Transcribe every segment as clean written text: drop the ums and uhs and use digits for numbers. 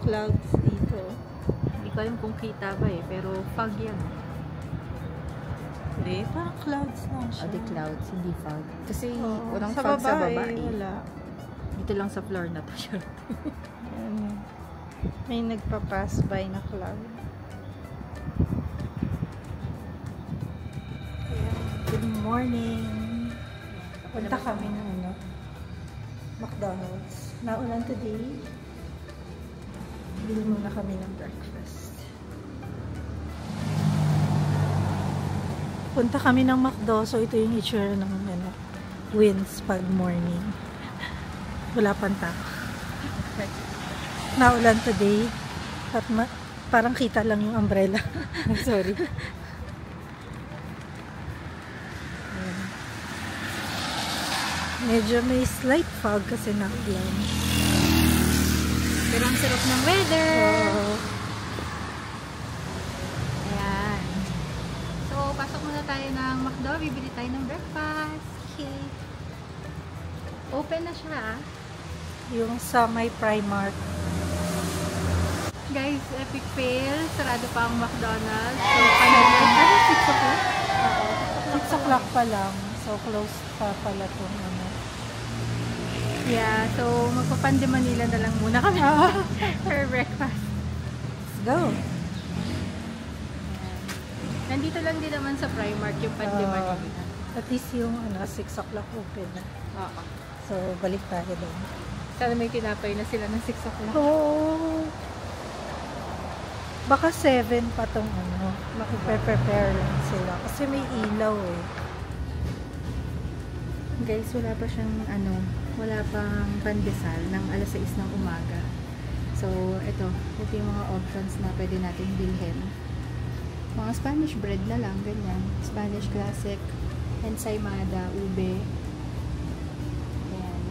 clouds dito. Hindi ko alam kung kita ba eh, pero fog yan. Hindi, parang clouds lang siya. The clouds, hindi fog. Kasi walang sa fog baba, sa baba eh. Wala. Dito lang sa floor na to siya. May nagpa-pass by na cloud. Good morning. Punta kami ng McDonald's. Naulan today. Bili muna kami ng breakfast. Punta kami ng McDo. So ito yung itsura ng winds pag morning. Wala pang tao. Naulan today. At parang kita lang yung umbrella. Sorry. Medyo may slight fog kasi naulan. Pero ang sarap ng weather. Ayan. So, pasok muna tayo ng McDo. Bibili tayo ng breakfast. Okay. Open na siya. Yung sa may Primark. Guys, epic fail. Sarado pa ang McDonald's. So, kanina. 6 o'clock? Oo. 6 o'clock pa lang. So, close pa pala itong Yeah, so magpapande Manila na lang muna kami for breakfast. Let's go! Nandito lang din naman sa Primark yung Pande Manila. At least yung 6 o'clock open na. Oo. So, balik tayo doon. Sana may tinapay na sila ng 6 o'clock. Oo! Baka 7 pa itong prepare lang sila. Kasi may ilaw eh. Guys, wala pa siyang wala pang pandesal ng alas 6 ng umaga. So, ito yung mga options na pwede natin bilhin. Mga Spanish bread na lang, ganyan. Spanish classic, ensaymada, ube. Ayan.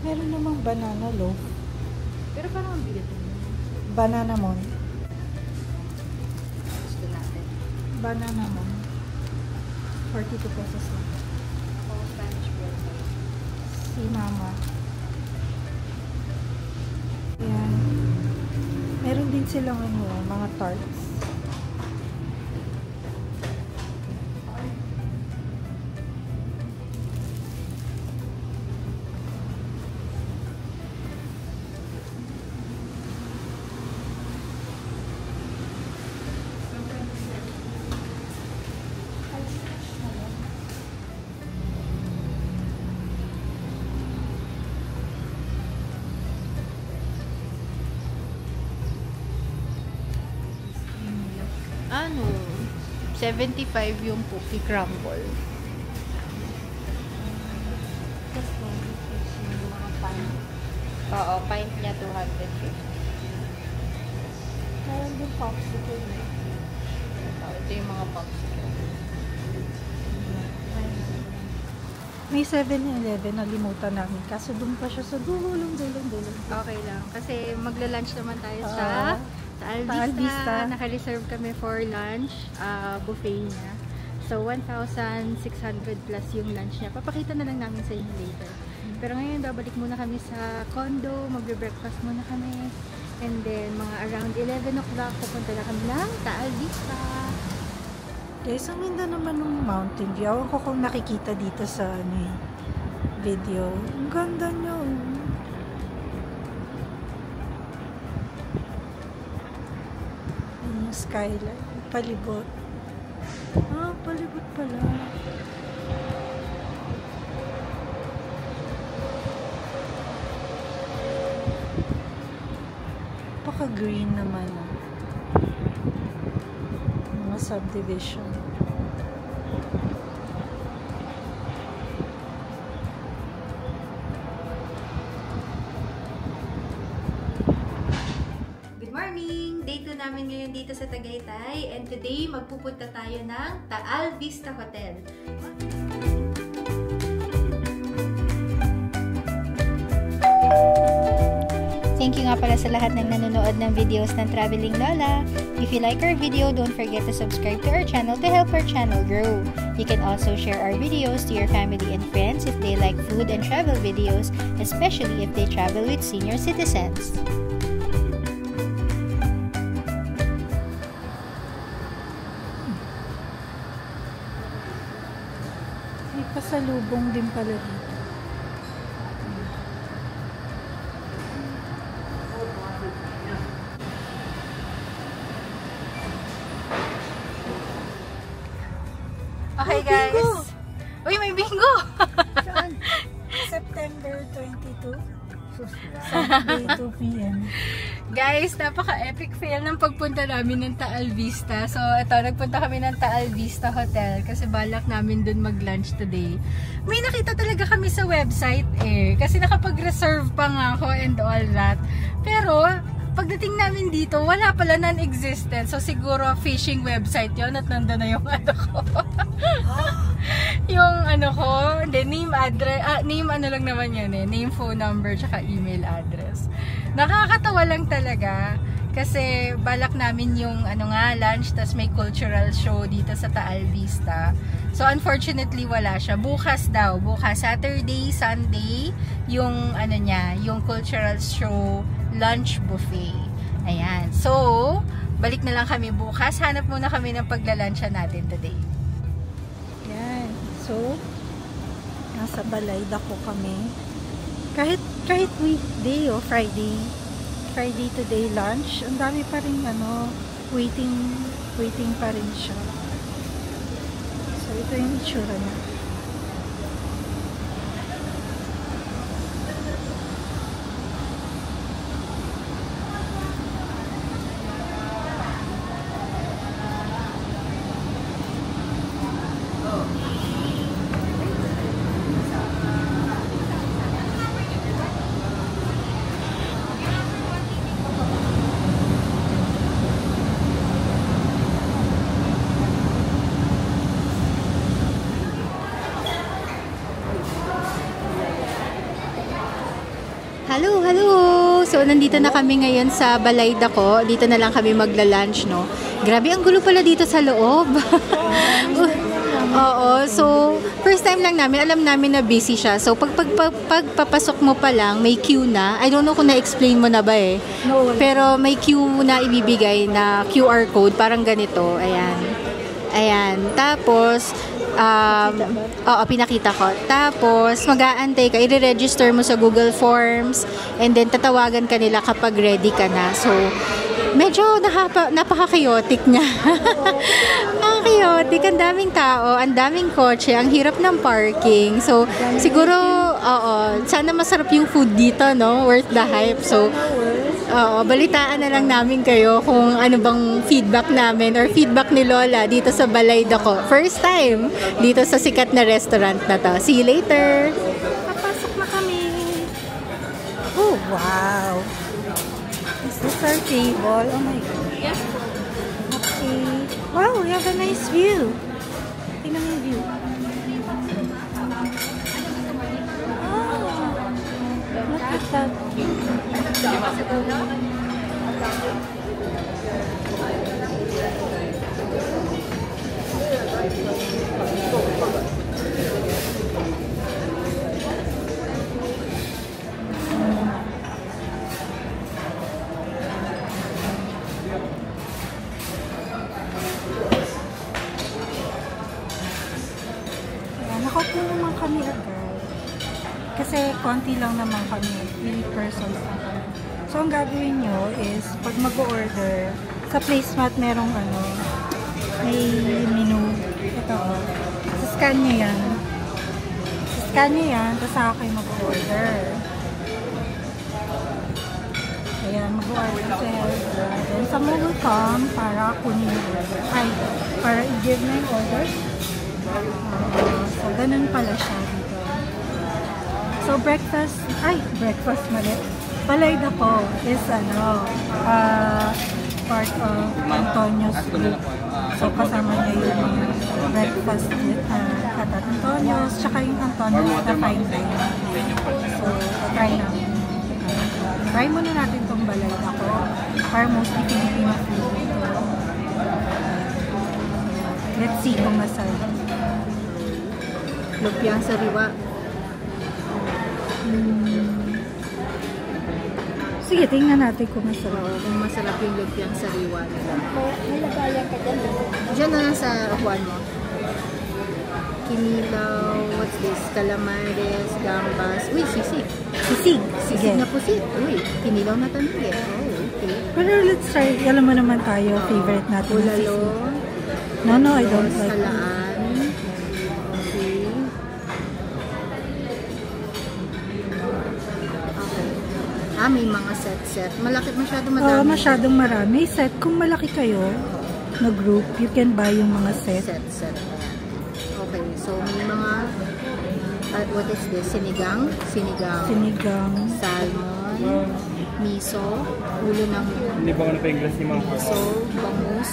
Meron namang banana loaf. Pero parang ang bigat yun. Banana mon. Gusto natin. Banana mon. 42 pesos lang. Mga Spanish bread. Si Mama. Ayan. Meron din silang mga tarts. Ano? 75 yung cookie crumble. Oo, pint niya 250. Meron din popsicle. Ito yung mga popsicle. May 7-Eleven, nalimutan namin. Kaso doon pa siya sa dulong. Okay lang. Kasi magla-lunch naman tayo sa Alvista. Naka-reserve kami for lunch, buffet niya. So, 1,600 plus yung lunch niya. Papakita na lang namin sa inyo later. Pero ngayon, babalik muna kami sa condo. Magbe-breakfast muna kami. And then, mga around 11 o'clock, pupunta na kami ng Alvista. Guys, ang ganda naman ng Mountain View. Ewan ko kung nakikita dito sa video. Ang ganda niya. Yung skyline. Palibot. Palibot pala. Paka-green naman. Mga subdivision. Good morning! Day 2 namin ngayon dito sa Tagaytay. And today, magpupunta tayo ng Taal Vista Hotel. Thank you nga pala sa lahat ng nanonood ng videos ng Traveling Lola. If you like our video, don't forget to subscribe to our channel to help our channel grow. You can also share our videos to your family and friends if they like food and travel videos, especially if they travel with senior citizens. pasalubong din pala dito. Okay guys. Uy, may bingo! Saan? September 22? Saturday 2 p.m. Guys, napaka-epic fail ng pagpunta namin ng Taal Vista. So, ito, nagpunta kami ng Taal Vista Hotel kasi balak namin dun mag-lunch today. May nakita talaga kami sa website kasi nakapag-reserve pa nga ako and all that. Pero, pagdating namin dito, wala pala, non-existent. So, siguro fishing website yon at nandun na yung ano ko. Yung ano ko, name address, name ano lang naman yan name, phone number, tsaka email address. Nakakatawa lang talaga kasi balak namin yung ano nga, lunch, tas may cultural show dito sa Taal Vista. So, unfortunately, wala siya. Bukas daw, bukas, Saturday, Sunday, yung ano niya, yung cultural show, lunch buffet. Ayan. So, balik na lang kami bukas. Hanap muna kami ng pagla-luncha natin today. Yan. So, nasa Balaydaco kami. Kahit weekday o Friday today lunch, ang dami pa rin ano, waiting pa rin siya. So, ito yung itsura niya. Hello! So, nandito na kami ngayon sa Balaydaco. Dito na lang kami magla-lunch, no? Grabe, ang gulo pala dito sa loob. Oo, so, first time lang namin, alam namin na busy siya. So, pagpapasok mo pa lang, may queue na. I don't know kung na-explain mo na ba No. Pero may queue na ibibigay na QR code, parang ganito. Ayan. Tapos, oo, pinakita ko. Tapos, mag-aantay ka, i-register mo sa Google Forms, and then tatawagan ka nila kapag ready ka na. So, medyo napaka-chaotic niya. Ang chaotic, ang daming tao, ang daming kotse, ang hirap ng parking. So, siguro, oo, sana masarap yung food dito, no? Worth the hype. So, oo, balitaan na lang namin kayo kung ano bang feedback namin or feedback ni Lola dito sa Balaydaco. First time dito sa sikat na restaurant na to. See you later! Papasok na kami. Oh, wow! Is this our table? Oh my God. Yes. Okay. Wow, we have a nice view. Tingnan mo yung view. Oh, look at that. Nakaupo naman kami agad. Kasi konti lang naman kami. 3 persons lang kami. So, ang gagawin nyo is, pag mag-order, sa placemat merong ano, may menu. Ito. Scan nyo yan. Scan nyo yan, tapos saka kayo mag-order. Ayan, mag-order kayo. Then, someone will come para kunin yung order. Ay, para i-give na yung order. So, ganun pala siya dito. So, breakfast mali. Balaydaco is part of Antonio's group. So, kasama niya yung breakfast at Antonio's, tsaka yung Antonio's na fine dining. So, try namin. Try muna natin itong Balaydaco para mostly Filipino food ito. Let's see kung masarap. Lumpiang sariwa. Sige, tingnan natin kung masarap. Kung masarap yung lumpiang sariwa nila. May lagayan ka dyan. Diyan na lang sa upuan mo. kinilaw, what's this? Calamares, gambas. Uy, sisig. Sisig. Sisig na pusit. Uy, kinilaw na tanongin. Oh, okay. Pero let's try. Alam mo naman tayo, favorite natin. Bulalo. No, I don't like it. Salaan. Okay. Okay. May mga set. Malaki, masyadong madami. Masyadong marami. Set. Kung malaki kayo na group, you can buy yung mga set. Set. Okay. So, may mga what is this? Sinigang. Salmon. Miso. Ulo ng Hindi ba ko na pa-ingles ni Ma'am? miso. Bangus.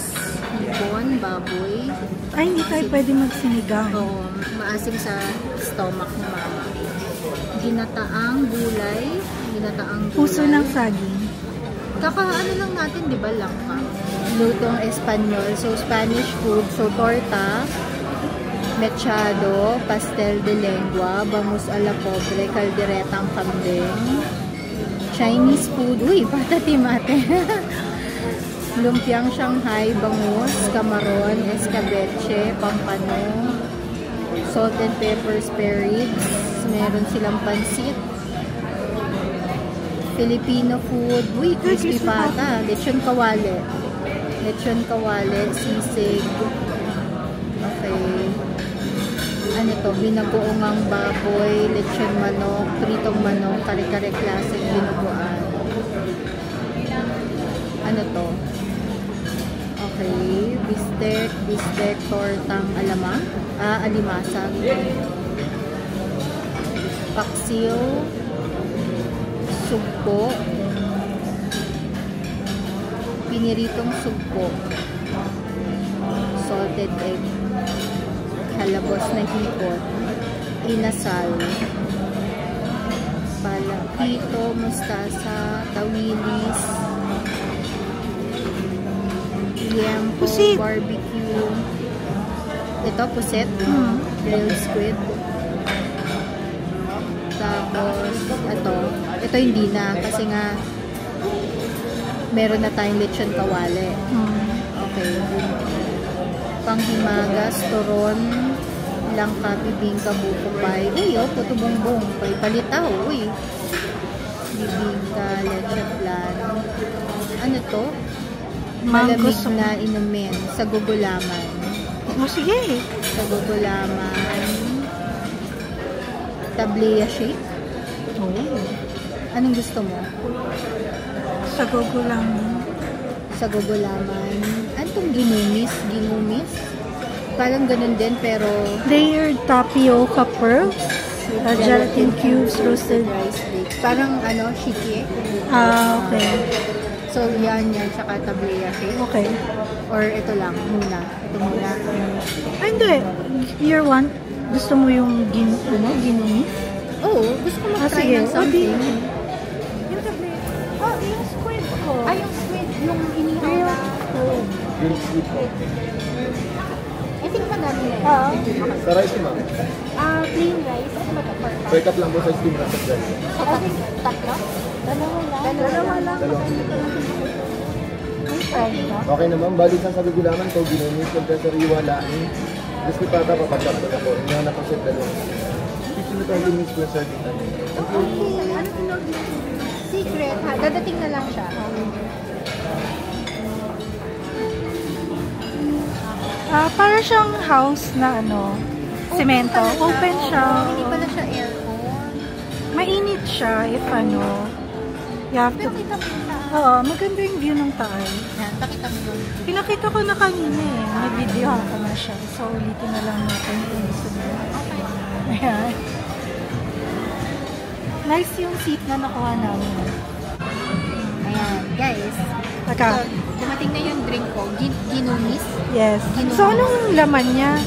Hipon. Baboy. Ay, hindi tayo pwede magsinigang. Oo. Maasim sa stomach ni mama. Ginataang gulay. Puso ng saging. Kakaano lang natin, di ba, langka? Lutong Espanyol. So, Spanish food. So, torta, mechado, pastel de lengua, bangus a la pobre, kalderetang kambing, Chinese food. Uy, patati mate. Lumpiang Shanghai, bangus, kamaron, escabeche, pampano, salt and pepper spare ribs. Meron silang pansit. Filipino food. Uy, crispy pata. Lechon kawale. Sisig. Okay. Ano to? Binagoongang baboy, lechon manok, pritong manok, kare-kare classic binuguan. Ano to? Okay. Bistek, tortang alimasag. Paksiw. Sugpo, piniritong sugpo, salted egg, halabos na hipon, inasal, palakito, mustasa, tawilis, liempo, barbecue, ito puset, grilled squid. Tapos, ito hindi na kasi nga meron na tayong lechon kawale. Okay. Panghimagas, turon, langka, bibingka, buko pie. Uy, puto bongbong. Palitaw, uy. Bibingka, leche flan. Ano to? Malamig na inumin sa gugulaman. Sige. Sa gugulaman. Tableya shake. Anong gusto mo? Sa gugulaman. Anong ginumis? Parang ganun din pero layered tapioca pearls, gelatin cubes, roasted rice cake. Parang shiki. Okay. So yan, saka tableya shake. Okay. Or ito lang muna. Ito muna. Ay, hindi. Year one, gusto mo yung ginumis? Oo, gusto ko mag-try ng something. Yung tableya. Yung squid ko. Yung squid. Yung inihaw na squid. Grilled squid po. I think madami na yun. Sa rice mo, ma'am? Plain rice. Ano ba ito? Per cup lang po sa steam rice at rice. Tatlo? Dalawa lang. Okay na ma'am, balik sa gugulaman ko, ginumis, pagkasariwa, laing. Gusto pata, papagkap ko na po. Inyo na po set dalawa. 15 to 20 minutes plus serving time. Secret ha? Dadating na lang siya. Para siyang house na semento. Open siya. Hindi pala siya aircon. Mainit siya if you have to. Maganda yung view ng taal. Yan, pakita mo yun. Pinakita ko na kanina may video ko na siya. So, ulitin na lang natin kung gusto mo. Okay. Ayan. Nice yung seat na nakuha namin. Ayan, guys. So, dumating na yung drink ko. Ginumis. Yes. So, anong laman niya?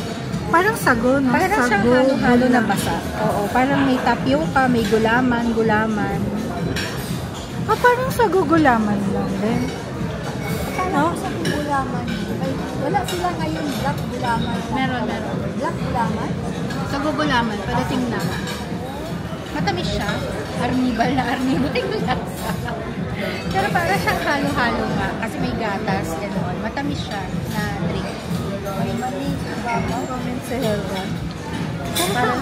Parang sago, no? Parang siyang halo-halo na basa. Oo, parang may tapioca, may gulaman. Parang sago gulaman lang din. Parang sa gulaman. Wala sila ngayon black gulaman. Meron. Black gulaman? Sa gulaman, padating na. Matamis siya. Arnibal na arnibal yung lasa. Pero para siyang halo-halo nga. Kasi may gatas and all. Matamis siya na drink. May mali. Comment sa Helga. Parang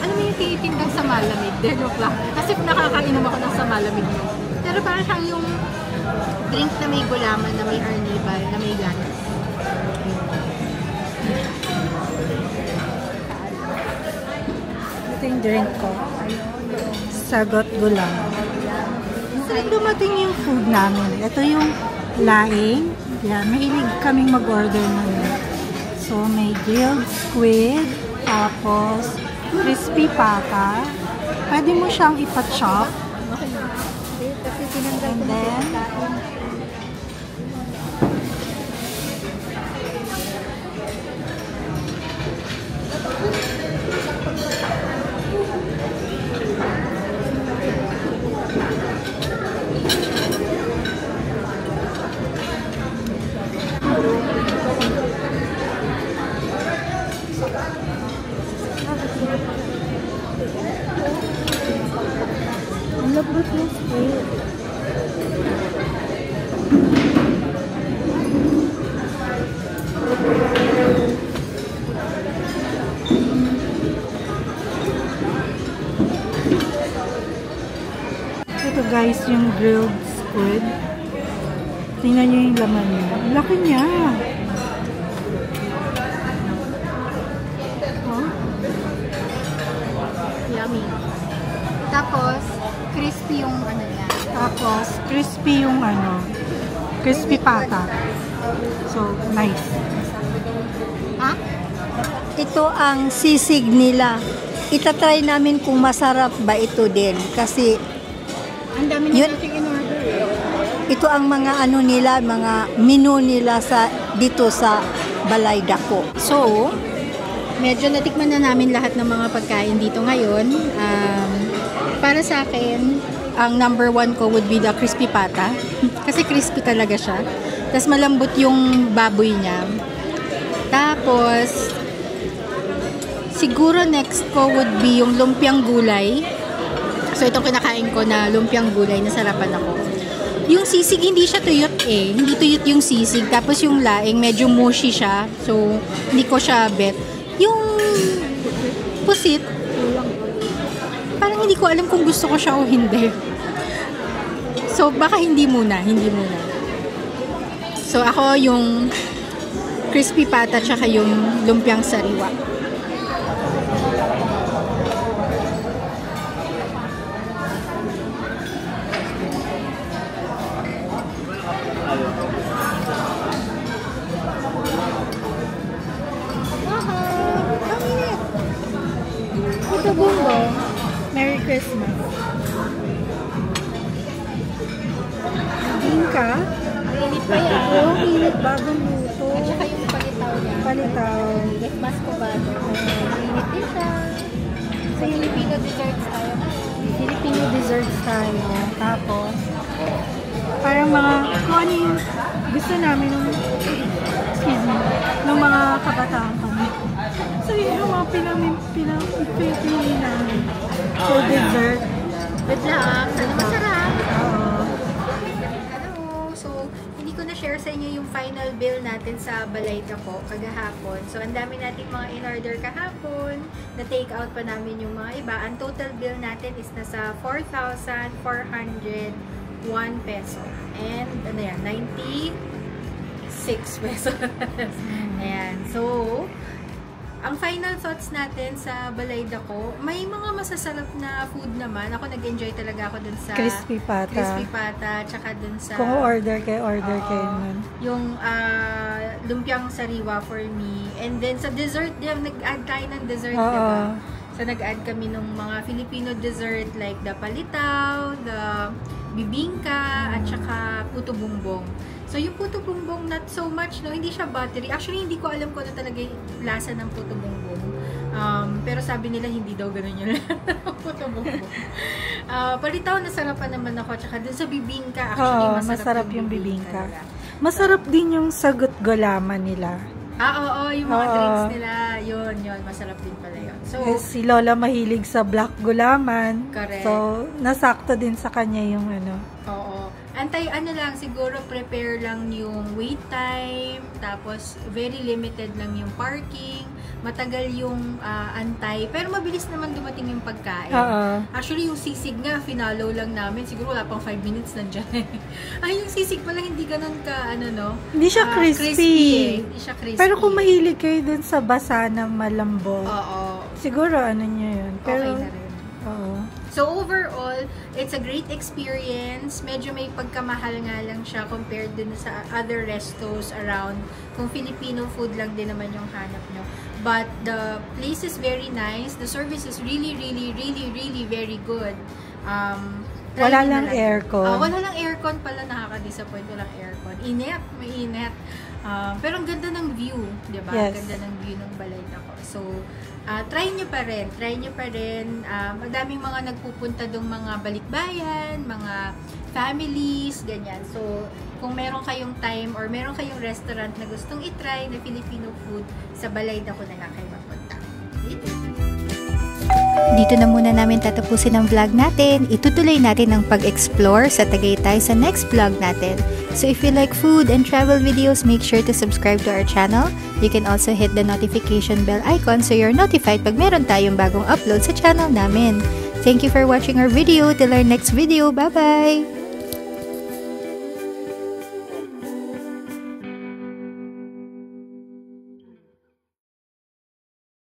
ano mo yung tinitindang sa malamig? Joke lang. Kasi nakakainom ako ng sa malamig mo. Pero parang siyang yung drink na may gulaman, na may arnibal, na may gatas. Ito yung drink ko. Sagot gulaman. So, dumating yung food namin. Ito yung laing. Yan, mahilig kaming mag-order nun. So, may grilled squid, tapos crispy pata. Pwede mo siyang ipa-chop. And then, ang labot yung squid. Ito guys, yung grilled squid. Tingnan nyo yung laman niya. Ang laki niya. Oh. Yummy. Tapos, crispy yung ano niya. Tapos, crispy yung crispy pata. So, nice. Ha? Ito ang sisig nila. Itatry namin kung masarap ba ito din. Kasi Ang dami na nating in-order. ito ang mga nila, mga menu nila dito sa Balay Dako. So, medyo natikman na namin lahat ng mga pagkain dito ngayon. Para sa akin, ang number 1 ko would be the crispy pata. Kasi crispy talaga siya. Tapos malambot yung baboy niya. Tapos, siguro next ko would be yung lumpiang gulay. So, itong kinakain ko na lumpiang gulay, nasarapan ako. Yung sisig, hindi siya tuyot eh. Hindi tuyot yung sisig. Tapos yung laing, medyo mushy siya. So, hindi ko siya bet. Yung pusit, parang hindi ko alam kung gusto ko siya o hindi. So, baka hindi muna. So, ako yung crispy pata tsaka yung lumpiang sariwa. Ito Bungo. Merry Christmas. Bingka. Mainit pa yan. Oh, init bagong luto. At saka yung palitaw niya. Palitaw. Get mascobado. Mainit din siya. So, Filipino desserts tayo. Filipino desserts tayo. Tapos, parang mga, kung ano yung gusto namin ng mga kabataan kami. So, yun yung mga pinapili namin. So, dessert. Good luck. Sana masarap. Oo. Hello. So, hindi ko na-share sa inyo yung final bill natin sa Balay Dako kagahapon. So, ang dami nating mga in-order kahapon. Na-take out pa namin yung mga iba. Ang total bill natin is nasa 4,401 peso. And, 96 pesos. Ayan. So, ang final thoughts natin sa Balay Dako, may mga masasarap na food naman. Ako nag-enjoy talaga ako dun sa Crispy pata. Tsaka dun sa Kung order kayo nun. yung lumpiang sariwa for me. And then sa dessert, nag-add tayo ng dessert, diba? So nag-add kami ng mga Filipino dessert like the palitaw, the bibingka, at saka puto bumbong. So, yung puto bumbong, not so much, no? Hindi siya buttery. Actually, hindi ko alam kung ano talaga yung lasa ng puto bumbong. Pero sabi nila, hindi daw ganun yung puto bumbong. Palitaw, nasarapan naman ako. Tsaka dun sa bibingka, actually, masarap yung bibingka. Masarap din yung sagot gulaman nila. Oo, yung mga drinks nila. Yun, masarap din pala yun. So, si Lola mahilig sa black gulaman. Correct. So, nasakto din sa kanya yung Oo. Lang, siguro prepare lang yung wait time, tapos very limited lang yung parking, matagal yung antay, pero mabilis naman dumating yung pagkain. Actually, yung sisig nga, finalo lang namin. Siguro wala pang 5 minutes nandiyan. Ay, yung sisig pala hindi ganun ka, Hindi siya crispy. Hindi siya crispy. Pero kung mahilig kayo dun sa basa na malambot, siguro nyo yun. Pero, okay na rin. So overall, it's a great experience. Medyo may pagkamahal nga lang siya compared dun sa other restos around. Kung Filipino food lang din naman yung hanap nyo. But the place is very nice. The service is really, really, really, really very good. Wala lang aircon. Wala lang aircon pala, nakaka-disappoint. Walang aircon. Init, may init. Pero ang ganda ng view, di ba? Yes. Ang ganda ng view ng Balay-Taco. So, try nyo pa rin. Try nyo pa rin. Madaming mga nagpupunta dong mga balikbayan, mga families, ganyan. So, kung meron kayong time or meron kayong restaurant na gustong itry na Filipino food, sa Balay-Taco na lang kayo mapunta. Dito na muna namin tatapusin ang vlog natin. Itutuloy natin ang pag-explore sa Tagaytay sa next vlog natin. So if you like food and travel videos, make sure to subscribe to our channel. You can also hit the notification bell icon so you're notified pag meron tayong bagong upload sa channel namin. Thank you for watching our video. Till our next video. Bye-bye!